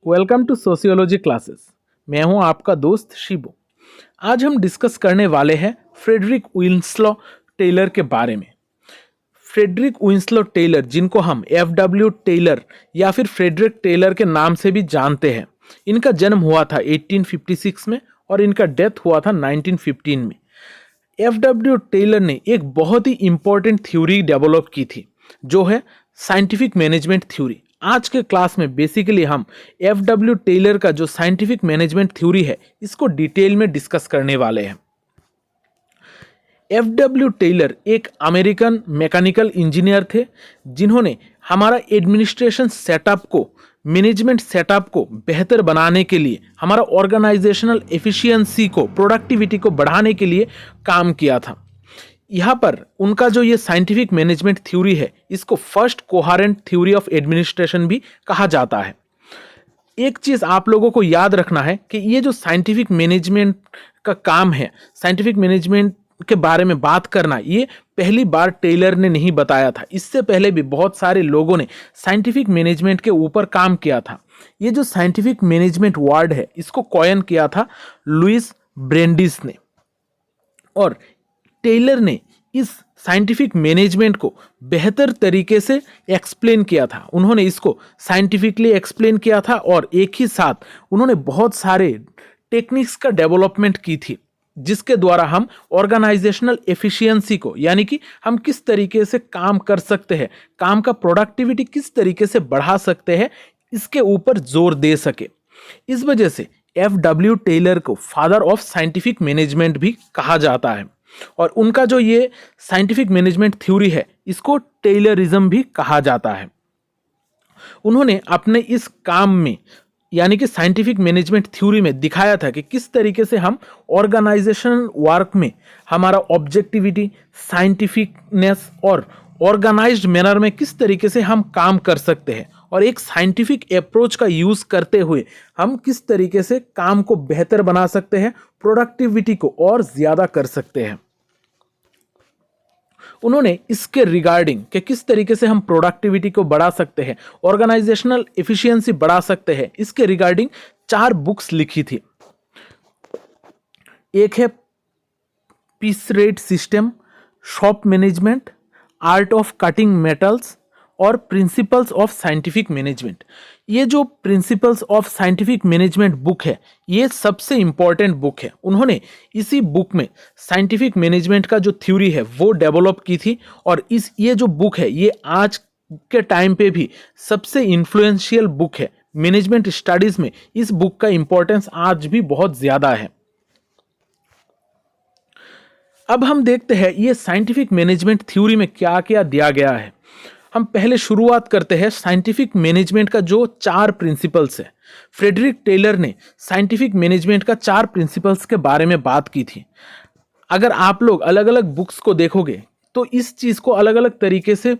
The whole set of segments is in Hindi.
Welcome to sociology classes. मैं हूं आपका दोस्त शिबू। आज हम डिस्कस करने वाले हैं फ्रेडरिक विंस्लो टेलर के बारे में। फ्रेडरिक विंस्लो टेलर, जिनको हम FW टेलर या फिर फ्रेडरिक टेलर के नाम से भी जानते हैं, इनका जन्म हुआ था 1856 में और इनका डेथ हुआ था 1915 में। FW टेलर ने एक बहुत ही इंपॉर्टेंट थ्योरी डेवलप की थी, जो है साइंटिफिक मैनेजमेंट थ्योरी। आज के क्लास में बेसिकली हम FW टेलर का जो साइंटिफिक मैनेजमेंट थ्योरी है, इसको डिटेल में डिस्कस करने वाले हैं। FW टेलर एक अमेरिकन मैकेनिकल इंजीनियर थे, जिन्होंने हमारा एडमिनिस्ट्रेशन सेटअप को, मैनेजमेंट सेटअप को बेहतर बनाने के लिए, हमारा ऑर्गेनाइजेशनल एफिशिएंसी को, प्रोडक्टिविटी को बढ़ाने के लिए काम किया था। यहाँ पर उनका जो ये साइंटिफिक मैनेजमेंट थ्योरी है, इसको first coherent theory of administration भी कहा जाता है। एक चीज़ आप लोगों को याद रखना है कि ये जो साइंटिफिक मैनेजमेंट का काम है, साइंटिफिक मैनेजमेंट के बारे में बात करना, ये पहली बार टेलर ने नहीं बताया था। इससे पहले भी बहुत सारे लोगों ने साइंटिफिक मैनेजमेंट के ऊपर काम किया था। ये जो साइंटिफिक मैनेजमेंट वर्ड है, इसको कॉइन किया था लुइस ब्रेंडिस ने, और टेलर ने इस साइंटिफिक मैनेजमेंट को बेहतर तरीके से एक्सप्लेन किया था। उन्होंने इसको साइंटिफिकली एक्सप्लेन किया था और एक ही साथ उन्होंने बहुत सारे टेक्निक्स का डेवलपमेंट की थी, जिसके द्वारा हम ऑर्गेनाइजेशनल एफिशिएंसी को, यानी कि हम किस तरीके से काम कर सकते हैं, काम का प्रोडक्टिविटी किस तरीके से बढ़ा सकते हैं, इसके ऊपर जोर दे सके। इस वजह से FW टेलर को फादर ऑफ साइंटिफिक मैनेजमेंट भी कहा जाता है, और उनका जो ये साइंटिफिक मैनेजमेंट थ्योरी है, इसको टेलरिज्म भी कहा जाता है। उन्होंने अपने इस काम में, यानी कि साइंटिफिक मैनेजमेंट थ्योरी में, दिखाया था कि किस तरीके से हम ऑर्गेनाइजेशनल वर्क में हमारा ऑब्जेक्टिविटी, साइंटिफिकनेस और ऑर्गेनाइज्ड मैनर में किस तरीके से हम काम कर सकते हैं, और एक साइंटिफिक अप्रोच का यूज करते हुए हम किस तरीके से काम को बेहतर बना सकते हैं, प्रोडक्टिविटी को और ज्यादा कर सकते हैं। उन्होंने इसके रिगार्डिंग कि किस तरीके से हम प्रोडक्टिविटी को बढ़ा सकते हैं, ऑर्गेनाइजेशनल एफिशिएंसी बढ़ा सकते हैं, इसके रिगार्डिंग 4 बुक्स लिखी थी। एक है piece rate system, shop management, art of cutting metals और प्रिंसिपल्स ऑफ साइंटिफिक मैनेजमेंट। ये जो principles of scientific management book है, ये सबसे इंपॉर्टेंट बुक है। उन्होंने इसी बुक में साइंटिफिक मैनेजमेंट का जो थ्योरी है वो डेवलप की थी, और ये जो बुक है, ये आज के टाइम पे भी सबसे इन्फ्लुएंशियल बुक है। मैनेजमेंट स्टडीज में इस बुक का इंपॉर्टेंस आज भी बहुत ज्यादा है। अब हम देखते हैं ये साइंटिफिक मैनेजमेंट थ्योरी में क्या क्या दिया गया है। हम पहले शुरुआत करते हैं साइंटिफिक मैनेजमेंट का जो 4 प्रिंसिपल्स है। फ्रेडरिक टेलर ने साइंटिफिक मैनेजमेंट का 4 प्रिंसिपल्स के बारे में बात की थी। अगर आप लोग अलग अलग बुक्स को देखोगे तो इस चीज़ को अलग अलग तरीके से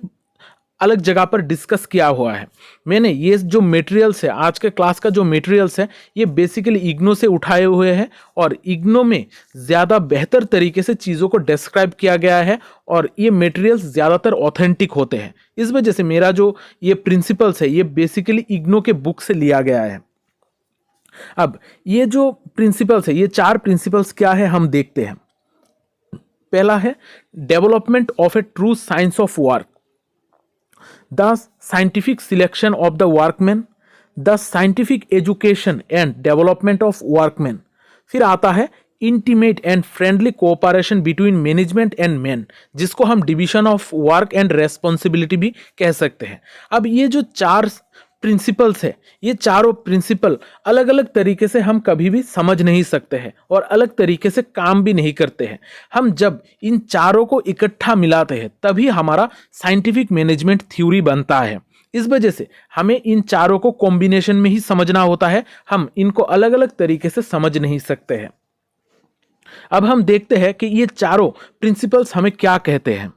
अलग जगह पर डिस्कस किया हुआ है। मैंने ये जो मटेरियल्स है, आज के क्लास का जो मटेरियल्स है, ये बेसिकली इग्नो से उठाए हुए हैं, और इग्नो में ज़्यादा बेहतर तरीके से चीज़ों को डिस्क्राइब किया गया है, और ये मटेरियल्स ज़्यादातर ऑथेंटिक होते हैं। इस वजह से मेरा जो ये प्रिंसिपल्स है, ये बेसिकली इग्नो के बुक से लिया गया है। अब ये जो प्रिंसिपल्स है, ये 4 प्रिंसिपल्स क्या है, हम देखते हैं। पहला है development of A true science of work, the scientific selection of the workmen, the scientific education and development of workmen। फिर आता है intimate and friendly cooperation between management and men, जिसको हम division of work and responsibility भी कह सकते हैं। अब ये जो 4 प्रिंसिपल्स है, ये चारों प्रिंसिपल अलग अलग तरीके से हम कभी भी समझ नहीं सकते हैं, और अलग तरीके से काम भी नहीं करते हैं। हम जब इन चारों को इकट्ठा मिलाते हैं, तभी हमारा साइंटिफिक मैनेजमेंट थ्योरी बनता है। इस वजह से हमें इन चारों को कॉम्बिनेशन में ही समझना होता है, हम इनको अलग अलग तरीके से समझ नहीं सकते हैं। अब हम देखते हैं कि ये चारों प्रिंसिपल्स हमें क्या कहते हैं।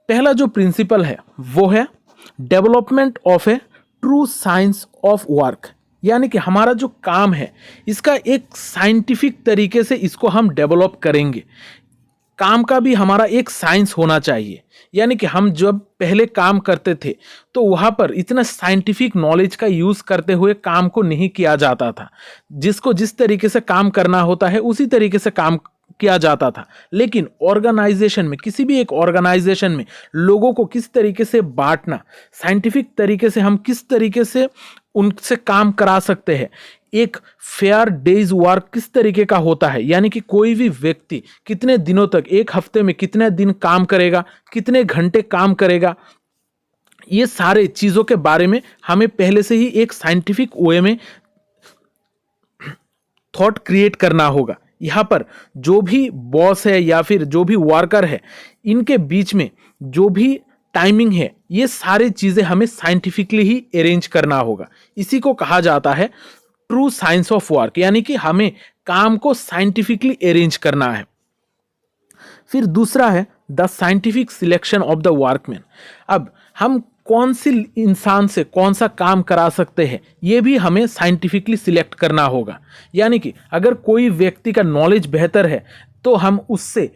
पहला जो प्रिंसिपल है वो है development of A true science of work, यानी कि हमारा जो काम है, इसका एक साइंटिफिक तरीके से इसको हम डेवलप करेंगे। काम का भी हमारा एक साइंस होना चाहिए। यानी कि हम जब पहले काम करते थे तो वहाँ पर इतना साइंटिफिक नॉलेज का यूज़ करते हुए काम को नहीं किया जाता था। जिसको जिस तरीके से काम करना होता है उसी तरीके से काम किया जाता था। लेकिन ऑर्गेनाइजेशन में, किसी भी एक ऑर्गेनाइजेशन में लोगों को किस तरीके से बांटना, साइंटिफिक तरीके से हम किस तरीके से उनसे काम करा सकते हैं, एक फेयर डेज वर्क किस तरीके का होता है, यानी कि कोई भी व्यक्ति कितने दिनों तक, एक हफ्ते में कितने दिन काम करेगा, कितने घंटे काम करेगा, ये सारे चीज़ों के बारे में हमें पहले से ही एक साइंटिफिक वे में थॉट क्रिएट करना होगा। यहाँ पर जो भी बॉस है या फिर जो भी वर्कर है, इनके बीच में जो भी टाइमिंग है, ये सारी चीज़ें हमें साइंटिफिकली ही अरेंज करना होगा। इसी को कहा जाता है ट्रू साइंस ऑफ वर्क, यानी कि हमें काम को साइंटिफिकली अरेंज करना है। फिर दूसरा है the scientific selection of the workman. अब हम कौन सी इंसान से कौन सा काम करा सकते हैं, ये भी हमें साइंटिफिकली सिलेक्ट करना होगा। यानी कि अगर कोई व्यक्ति का नॉलेज बेहतर है तो हम उससे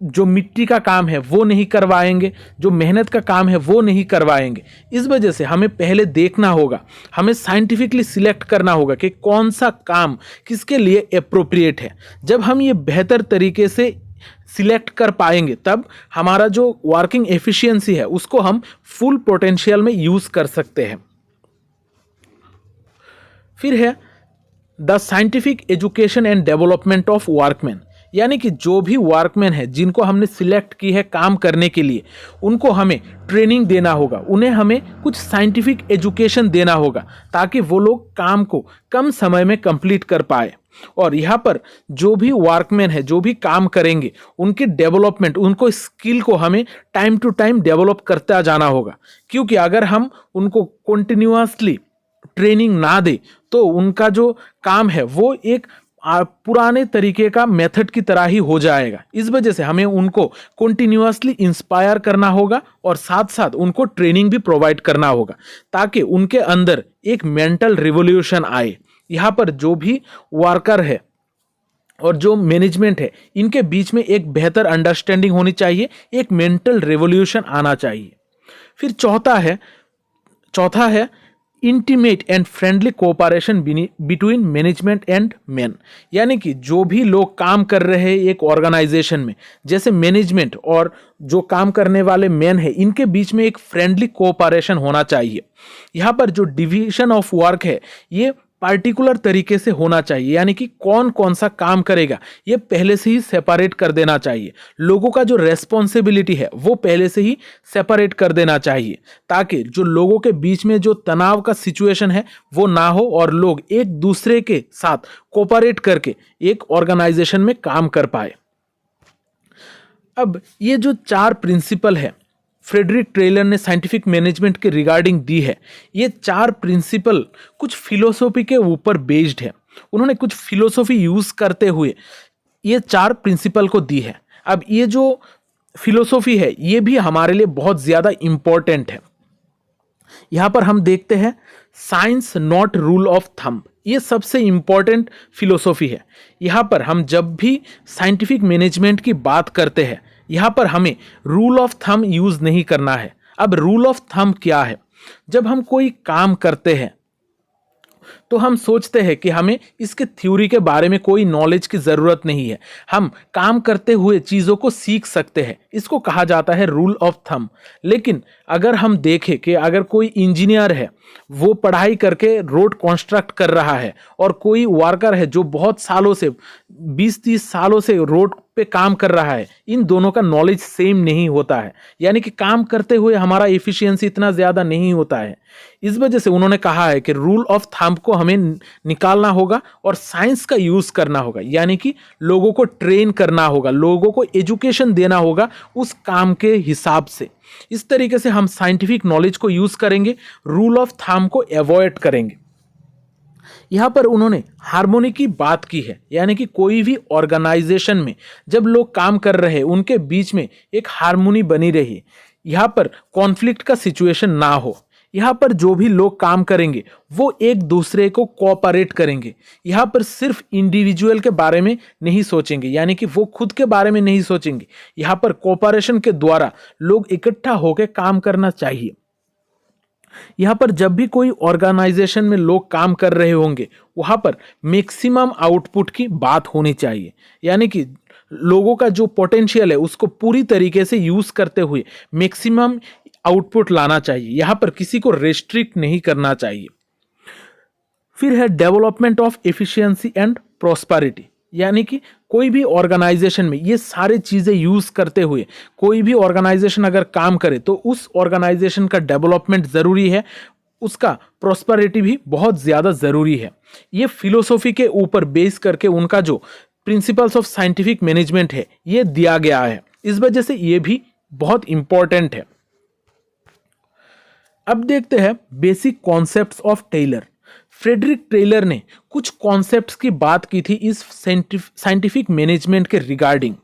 जो मिट्टी का काम है वो नहीं करवाएंगे, जो मेहनत का काम है वो नहीं करवाएंगे। इस वजह से हमें पहले देखना होगा, हमें साइंटिफिकली सिलेक्ट करना होगा कि कौन सा काम किसके लिए एप्रोप्रिएट है। जब हम ये बेहतर तरीके से सिलेक्ट कर पाएंगे तब हमारा जो वर्किंग एफिशिएंसी है उसको हम फुल पोटेंशियल में यूज़ कर सकते हैं। फिर है the scientific education and development of workman, यानी कि जो भी वर्कमैन है जिनको हमने सिलेक्ट की है काम करने के लिए, उनको हमें ट्रेनिंग देना होगा, उन्हें हमें कुछ साइंटिफिक एजुकेशन देना होगा ताकि वो लोग काम को कम समय में कंप्लीट कर पाए। और यहाँ पर जो भी वर्कमैन है, जो भी काम करेंगे, उनकी डेवलपमेंट, उनको स्किल को हमें टाइम टू टाइम डेवलप करता जाना होगा। क्योंकि अगर हम उनको कंटिन्यूअसली ट्रेनिंग ना दे तो उनका जो काम है वो एक पुराने तरीके का मेथड की तरह ही हो जाएगा। इस वजह से हमें उनको कंटिन्यूअसली इंस्पायर करना होगा और साथ साथ उनको ट्रेनिंग भी प्रोवाइड करना होगा ताकि उनके अंदर एक मेंटल रिवॉल्यूशन आए। यहाँ पर जो भी वर्कर है और जो मैनेजमेंट है, इनके बीच में एक बेहतर अंडरस्टैंडिंग होनी चाहिए, एक मेंटल रिवॉल्यूशन आना चाहिए। फिर चौथा है intimate and friendly cooperation between management and man, यानी कि जो भी लोग काम कर रहे हैं एक ऑर्गेनाइजेशन में, जैसे मैनेजमेंट और जो काम करने वाले मैन है, इनके बीच में एक फ्रेंडली कोऑपरेशन होना चाहिए। यहाँ पर जो डिवीजन ऑफ वर्क है ये पार्टिकुलर तरीके से होना चाहिए, यानी कि कौन कौन सा काम करेगा ये पहले से ही सेपरेट कर देना चाहिए। लोगों का जो रेस्पॉन्सिबिलिटी है वो पहले से ही सेपरेट कर देना चाहिए ताकि जो लोगों के बीच में जो तनाव का सिचुएशन है वो ना हो और लोग एक दूसरे के साथ कोऑपरेट करके एक ऑर्गेनाइजेशन में काम कर पाए। अब ये जो 4 प्रिंसिपल है फ्रेडरिक टेलर ने साइंटिफिक मैनेजमेंट के रिगार्डिंग दी है, ये 4 प्रिंसिपल कुछ फिलोसॉफी के ऊपर बेस्ड है। उन्होंने कुछ फिलोसॉफी यूज करते हुए ये 4 प्रिंसिपल को दी है। अब ये जो फिलोसॉफी है ये भी हमारे लिए बहुत ज़्यादा इम्पोर्टेंट है। यहाँ पर हम देखते हैं science not rule of thumb, ये सबसे इम्पोर्टेंट फिलोसॉफी है। यहाँ पर हम जब भी साइंटिफिक मैनेजमेंट की बात करते हैं, यहाँ पर हमें रूल ऑफ थंब यूज़ नहीं करना है। अब रूल ऑफ थंब क्या है? जब हम कोई काम करते हैं तो हम सोचते हैं कि हमें इसके थ्योरी के बारे में कोई नॉलेज की ज़रूरत नहीं है, हम काम करते हुए चीज़ों को सीख सकते हैं। इसको कहा जाता है रूल ऑफ थंब। लेकिन अगर हम देखें कि अगर कोई इंजीनियर है, वो पढ़ाई करके रोड कंस्ट्रक्ट कर रहा है और कोई वर्कर है जो बहुत सालों से 20-30 सालों से रोड पे काम कर रहा है, इन दोनों का नॉलेज सेम नहीं होता है, यानी कि काम करते हुए हमारा एफिशिएंसी इतना ज़्यादा नहीं होता है। इस वजह से उन्होंने कहा है कि रूल ऑफ थंब को हमें निकालना होगा और साइंस का यूज़ करना होगा, यानी कि लोगों को ट्रेन करना होगा, लोगों को एजुकेशन देना होगा उस काम के हिसाब से। इस तरीके से हम साइंटिफिक नॉलेज को यूज़ करेंगे, रूल ऑफ थंब को अवॉइड करेंगे। यहाँ पर उन्होंने हार्मोनी की बात की है, यानी कि कोई भी ऑर्गेनाइजेशन में जब लोग काम कर रहे हैं उनके बीच में एक हार्मोनी बनी रही, यहाँ पर कॉन्फ्लिक्ट का सिचुएशन ना हो। यहाँ पर जो भी लोग काम करेंगे वो एक दूसरे को कोऑपरेट करेंगे। यहाँ पर सिर्फ इंडिविजुअल के बारे में नहीं सोचेंगे, यानी कि वो खुद के बारे में नहीं सोचेंगे। यहाँ पर कोऑपरेशन के द्वारा लोग इकट्ठा होकर काम करना चाहिए। यहाँ पर जब भी कोई ऑर्गेनाइजेशन में लोग काम कर रहे होंगे वहाँ पर मैक्सिमम आउटपुट की बात होनी चाहिए, यानी कि लोगों का जो पोटेंशियल है उसको पूरी तरीके से यूज करते हुए मैक्सिमम आउटपुट लाना चाहिए। यहाँ पर किसी को रेस्ट्रिक्ट नहीं करना चाहिए। फिर है development of efficiency and prosperity, यानी कि कोई भी ऑर्गेनाइजेशन में ये सारे चीजें यूज करते हुए कोई भी ऑर्गेनाइजेशन अगर काम करे तो उस ऑर्गेनाइजेशन का डेवलपमेंट जरूरी है, उसका प्रॉस्पेरिटी भी बहुत ज्यादा जरूरी है। ये फिलोसॉफी के ऊपर बेस करके उनका जो प्रिंसिपल्स ऑफ साइंटिफिक मैनेजमेंट है ये दिया गया है, इस वजह से ये भी बहुत इंपॉर्टेंट है। अब देखते हैं basic concepts of Taylor. Frederick Taylor ने कुछ कॉन्सेप्ट्स की बात की थी इस साइंटिफिक मैनेजमेंट के रिगार्डिंग।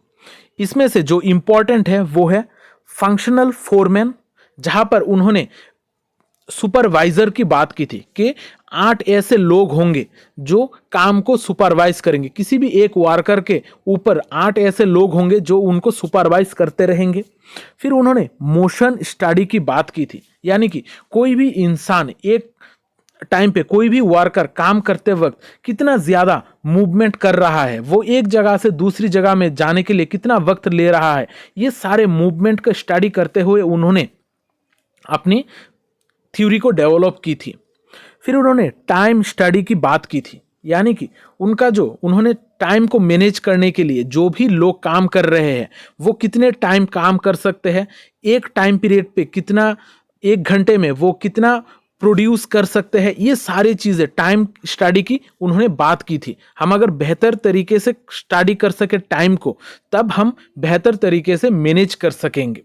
इसमें से जो इंपॉर्टेंट है वो है फंक्शनल फोरमैन, जहां पर उन्होंने सुपरवाइजर की बात की थी कि 8 ऐसे लोग होंगे जो काम को सुपरवाइज करेंगे। किसी भी एक वर्कर के ऊपर 8 ऐसे लोग होंगे जो उनको सुपरवाइज करते रहेंगे। फिर उन्होंने मोशन स्टडी की बात की थी, यानी कि कोई भी इंसान एक टाइम पे कोई भी वर्कर काम करते वक्त कितना ज्यादा मूवमेंट कर रहा है, वो एक जगह से दूसरी जगह में जाने के लिए कितना वक्त ले रहा है, ये सारे मूवमेंट का स्टडी करते हुए उन्होंने अपनी थ्योरी को डेवलप की थी। फिर उन्होंने टाइम स्टडी की बात की थी, यानी कि उन्होंने टाइम को मैनेज करने के लिए जो भी लोग काम कर रहे हैं वो कितने टाइम काम कर सकते हैं, एक टाइम पीरियड पे कितना, एक घंटे में वो कितना प्रोड्यूस कर सकते हैं, ये सारी चीज़ें टाइम स्टडी की उन्होंने बात की थी। हम अगर बेहतर तरीके से स्टडी कर सके टाइम को तब हम बेहतर तरीके से मैनेज कर सकेंगे।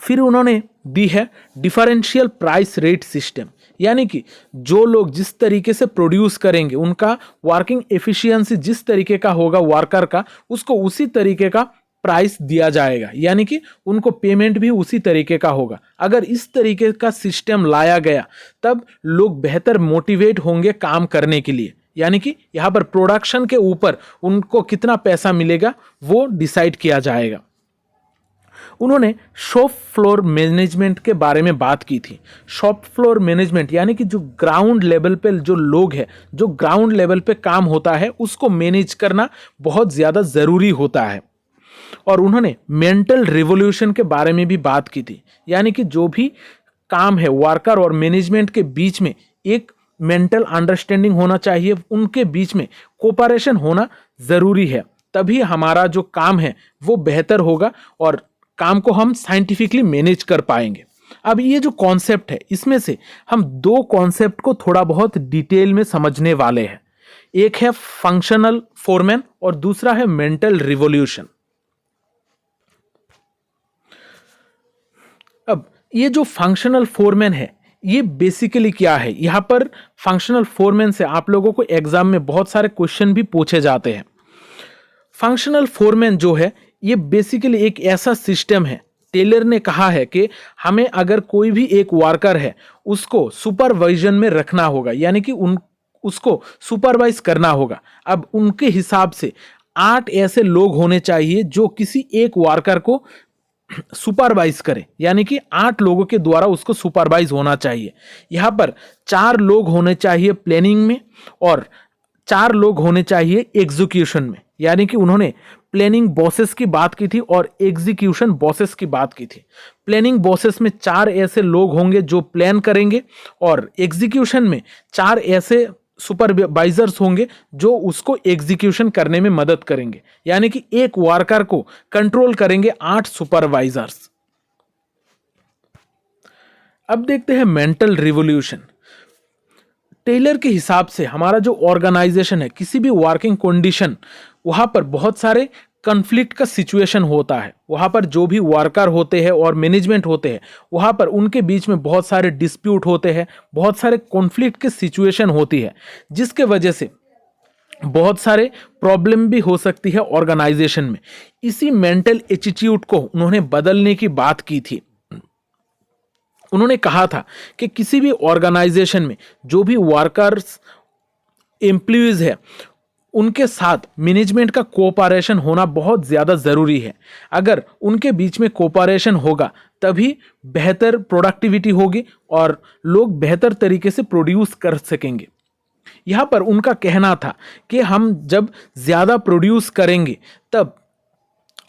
फिर उन्होंने दी है डिफरेंशियल प्राइस रेट सिस्टम, यानी कि जो लोग जिस तरीके से प्रोड्यूस करेंगे उनका वर्किंग एफिशिएंसी जिस तरीके का होगा वर्कर का, उसको उसी तरीके का प्राइस दिया जाएगा, यानी कि उनको पेमेंट भी उसी तरीके का होगा। अगर इस तरीके का सिस्टम लाया गया तब लोग बेहतर मोटिवेट होंगे काम करने के लिए, यानी कि यहाँ पर प्रोडक्शन के ऊपर उनको कितना पैसा मिलेगा वो डिसाइड किया जाएगा। उन्होंने शॉप फ्लोर मैनेजमेंट के बारे में बात की थी। शॉप फ्लोर मैनेजमेंट यानी कि जो ग्राउंड लेवल पे जो लोग हैं, जो ग्राउंड लेवल पे काम होता है उसको मैनेज करना बहुत ज़्यादा ज़रूरी होता है। और उन्होंने मेंटल रिवॉल्यूशन के बारे में भी बात की थी, यानी कि जो भी काम है वर्कर और मैनेजमेंट के बीच में एक मेंटल अंडरस्टैंडिंग होना चाहिए, उनके बीच में कोऑपरेशन होना ज़रूरी है, तभी हमारा जो काम है वो बेहतर होगा और काम को हम साइंटिफिकली मैनेज कर पाएंगे। अब ये जो कॉन्सेप्ट है इसमें से हम 2 कॉन्सेप्ट को थोड़ा बहुत डिटेल में समझने वाले हैं। एक है फंक्शनल फोरमैन और दूसरा है मेंटल रिवॉल्यूशन। अब ये जो फंक्शनल फोरमैन है ये बेसिकली क्या है, यहाँ पर फंक्शनल फोरमैन से आप लोगों को एग्जाम में बहुत सारे क्वेश्चन भी पूछे जाते हैं। फंक्शनल फोरमैन जो है ये बेसिकली एक ऐसा सिस्टम है, टेलर ने कहा है कि हमें अगर कोई भी एक वर्कर है उसको सुपरवाइजन में रखना होगा, यानी कि उसको सुपरवाइज करना होगा। अब उनके हिसाब से 8 ऐसे लोग होने चाहिए जो किसी एक वर्कर को सुपरवाइज करे, यानी कि 8 लोगों के द्वारा उसको सुपरवाइज होना चाहिए। यहाँ पर 4 लोग होने चाहिए प्लानिंग में और 4 लोग होने चाहिए एग्जीक्यूशन में, यानी कि उन्होंने प्लानिंग बॉसेस की बात की थी और एग्जीक्यूशन बॉसेस की बात की थी। प्लानिंग बॉसेस में 4 ऐसे लोग होंगे जो प्लान करेंगे और एग्जीक्यूशन में 4 ऐसे सुपरवाइजर्स होंगे जो उसको एग्जीक्यूशन करने में मदद करेंगे, यानी कि एक वर्कर को कंट्रोल करेंगे 8 सुपरवाइजर्स। अब देखते हैं मेंटल रिवॉल्यूशन। टेलर के हिसाब से हमारा जो ऑर्गेनाइजेशन है, किसी भी वर्किंग कंडीशन, वहां पर बहुत सारे कन्फ्लिक्ट का सिचुएशन होता है। वहां पर जो भी वर्कर होते हैं और मैनेजमेंट होते हैं वहां पर उनके बीच में बहुत सारे डिस्प्यूट होते हैं, बहुत सारे कॉन्फ्लिक्ट की सिचुएशन होती है, जिसके वजह से बहुत सारे प्रॉब्लम भी हो सकती है ऑर्गेनाइजेशन में। इसी मेंटल एटीट्यूड को उन्होंने बदलने की बात की थी। उन्होंने कहा था कि किसी भी ऑर्गेनाइजेशन में जो भी वर्कर्स एम्प्लॉइज है उनके साथ मैनेजमेंट का कोऑपरेशन होना बहुत ज़्यादा ज़रूरी है। अगर उनके बीच में कोऑपरेशन होगा तभी बेहतर प्रोडक्टिविटी होगी और लोग बेहतर तरीके से प्रोड्यूस कर सकेंगे। यहाँ पर उनका कहना था कि हम जब ज़्यादा प्रोड्यूस करेंगे तब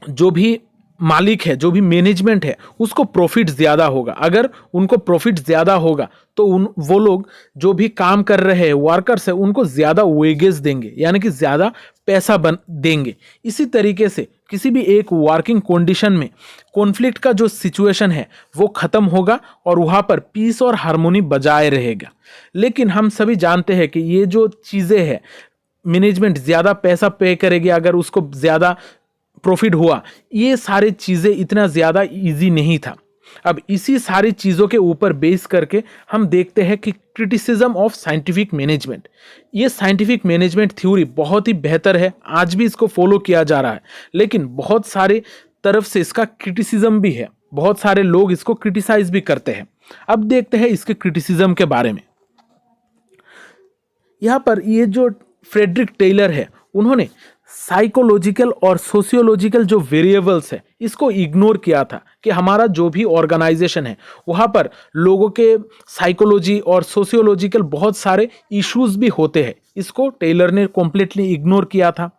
जो भी मालिक है, जो भी मैनेजमेंट है, उसको प्रॉफिट ज़्यादा होगा। अगर उनको प्रॉफिट ज़्यादा होगा तो वो लोग जो भी काम कर रहे हैं, वर्कर्स है, उनको ज़्यादा वेजेस देंगे, यानी कि ज़्यादा पैसा देंगे। इसी तरीके से किसी भी एक वर्किंग कंडीशन में कॉन्फ्लिक्ट का जो सिचुएशन है वो ख़त्म होगा और वहाँ पर पीस और हार्मोनी बजाए रहेगा। लेकिन हम सभी जानते हैं कि ये जो चीज़ें हैं, मैनेजमेंट ज़्यादा पैसा पे करेगी अगर उसको ज़्यादा प्रॉफिट हुआ, ये सारी चीज़ें इतना ज़्यादा इजी नहीं था। अब इसी सारी चीज़ों के ऊपर बेस करके हम देखते हैं कि क्रिटिसिज्म ऑफ साइंटिफिक मैनेजमेंट, ये साइंटिफिक मैनेजमेंट थ्योरी बहुत ही बेहतर है, आज भी इसको फॉलो किया जा रहा है, लेकिन बहुत सारे तरफ से इसका क्रिटिसिज्म भी है, बहुत सारे लोग इसको क्रिटिसाइज भी करते हैं। अब देखते हैं इसके क्रिटिसिज्म के बारे में। यहाँ पर ये जो फ्रेडरिक टेलर है, उन्होंने साइकोलॉजिकल और सोशियोलॉजिकल जो वेरिएबल्स है इसको इग्नोर किया था कि हमारा जो भी ऑर्गेनाइजेशन है वहाँ पर लोगों के साइकोलॉजी और सोशियोलॉजिकल बहुत सारे इश्यूज भी होते हैं। इसको टेलर ने कम्प्लीटली इग्नोर किया था।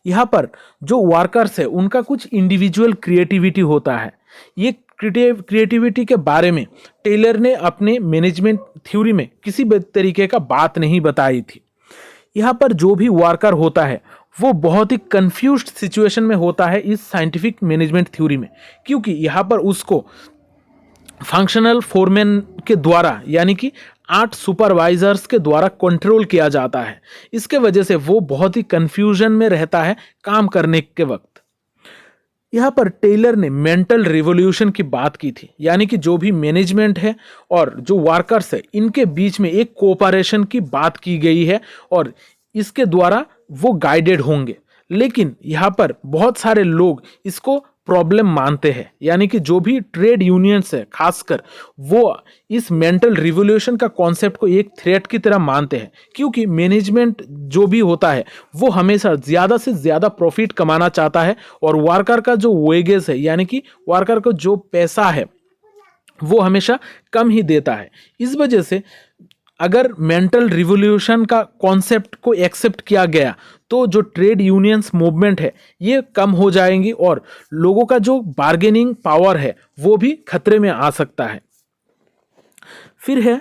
यहाँ पर जो वर्कर्स है उनका कुछ इंडिविजुअल क्रिएटिविटी होता है। ये क्रिएटिविटी के बारे में टेलर ने अपने मैनेजमेंट थ्योरी में किसी भी तरीके का बात नहीं बताई थी। यहाँ पर जो भी वर्कर होता है वो बहुत ही कंफ्यूज्ड सिचुएशन में होता है इस साइंटिफिक मैनेजमेंट थ्योरी में, क्योंकि यहाँ पर उसको फंक्शनल फोरमैन के द्वारा यानी कि 8 सुपरवाइजर्स के द्वारा कंट्रोल किया जाता है। इसके वजह से वो बहुत ही कंफ्यूजन में रहता है काम करने के वक्त। यहाँ पर टेलर ने मेंटल रिवॉल्यूशन की बात की थी, यानी कि जो भी मैनेजमेंट है और जो वर्कर्स है इनके बीच में एक कोऑपरेशन की बात की गई है और इसके द्वारा वो गाइडेड होंगे। लेकिन यहाँ पर बहुत सारे लोग इसको प्रॉब्लम मानते हैं, यानी कि जो भी ट्रेड यूनियंस है खासकर वो इस मेंटल रिवॉल्यूशन का कॉन्सेप्ट को एक थ्रेट की तरह मानते हैं, क्योंकि मैनेजमेंट जो भी होता है वो हमेशा ज़्यादा से ज़्यादा प्रॉफिट कमाना चाहता है और वर्कर का जो वेजेस है यानी कि वर्कर को जो पैसा है वो हमेशा कम ही देता है। इस वजह से अगर मेंटल रिवॉल्यूशन का कॉन्सेप्ट को एक्सेप्ट किया गया तो जो ट्रेड यूनियंस मूवमेंट है ये कम हो जाएंगी और लोगों का जो बार्गेनिंग पावर है वो भी खतरे में आ सकता है। फिर है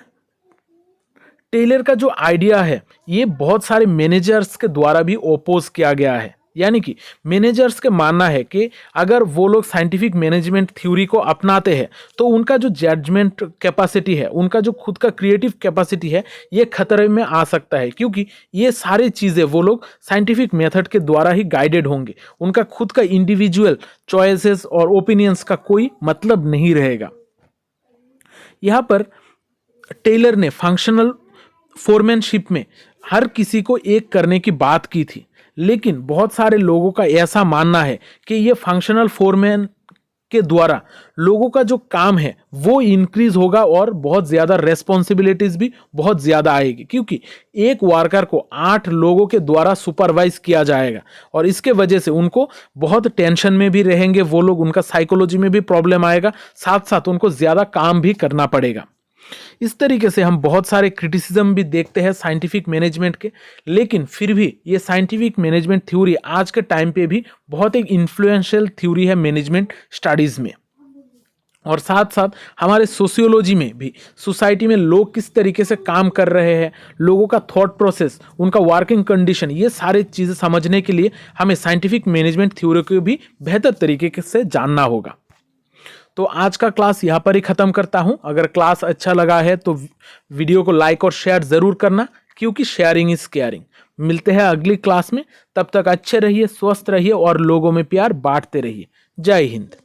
टेलर का जो आइडिया है ये बहुत सारे मैनेजर्स के द्वारा भी ओपोज किया गया है, यानी कि मैनेजर्स के मानना है कि अगर वो लोग साइंटिफिक मैनेजमेंट थ्योरी को अपनाते हैं तो उनका जो जजमेंट कैपेसिटी है, उनका जो खुद का क्रिएटिव कैपेसिटी है ये खतरे में आ सकता है, क्योंकि ये सारी चीज़ें वो लोग साइंटिफिक मेथड के द्वारा ही गाइडेड होंगे। उनका खुद का इंडिविजुअल चॉइसेस और ओपिनियंस का कोई मतलब नहीं रहेगा। यहाँ पर टेलर ने फंक्शनल फोरमैनशिप में हर किसी को एक करने की बात की थी, लेकिन बहुत सारे लोगों का ऐसा मानना है कि ये फंक्शनल फोरमैन के द्वारा लोगों का जो काम है वो इंक्रीज होगा और बहुत ज़्यादा रेस्पॉन्सिबिलिटीज़ भी बहुत ज़्यादा आएगी, क्योंकि एक वर्कर को 8 लोगों के द्वारा सुपरवाइज किया जाएगा और इसके वजह से उनको बहुत टेंशन में भी रहेंगे वो लोग, उनका साइकोलॉजी में भी प्रॉब्लम आएगा, साथ साथ उनको ज़्यादा काम भी करना पड़ेगा। इस तरीके से हम बहुत सारे क्रिटिसिज्म भी देखते हैं साइंटिफिक मैनेजमेंट के, लेकिन फिर भी ये साइंटिफिक मैनेजमेंट थ्योरी आज के टाइम पे भी बहुत एक इन्फ्लुएंशियल थ्योरी है मैनेजमेंट स्टडीज़ में। और साथ साथ हमारे सोशियोलॉजी में भी सोसाइटी में लोग किस तरीके से काम कर रहे हैं, लोगों का थॉट प्रोसेस, उनका वर्किंग कंडीशन, ये सारी चीज़ें समझने के लिए हमें साइंटिफिक मैनेजमेंट थ्योरी को भी बेहतर तरीके से जानना होगा। तो आज का क्लास यहाँ पर ही ख़त्म करता हूँ। अगर क्लास अच्छा लगा है तो वीडियो को लाइक और शेयर ज़रूर करना, क्योंकि शेयरिंग इज़ केयरिंग। मिलते हैं अगली क्लास में, तब तक अच्छे रहिए, स्वस्थ रहिए और लोगों में प्यार बांटते रहिए। जय हिंद।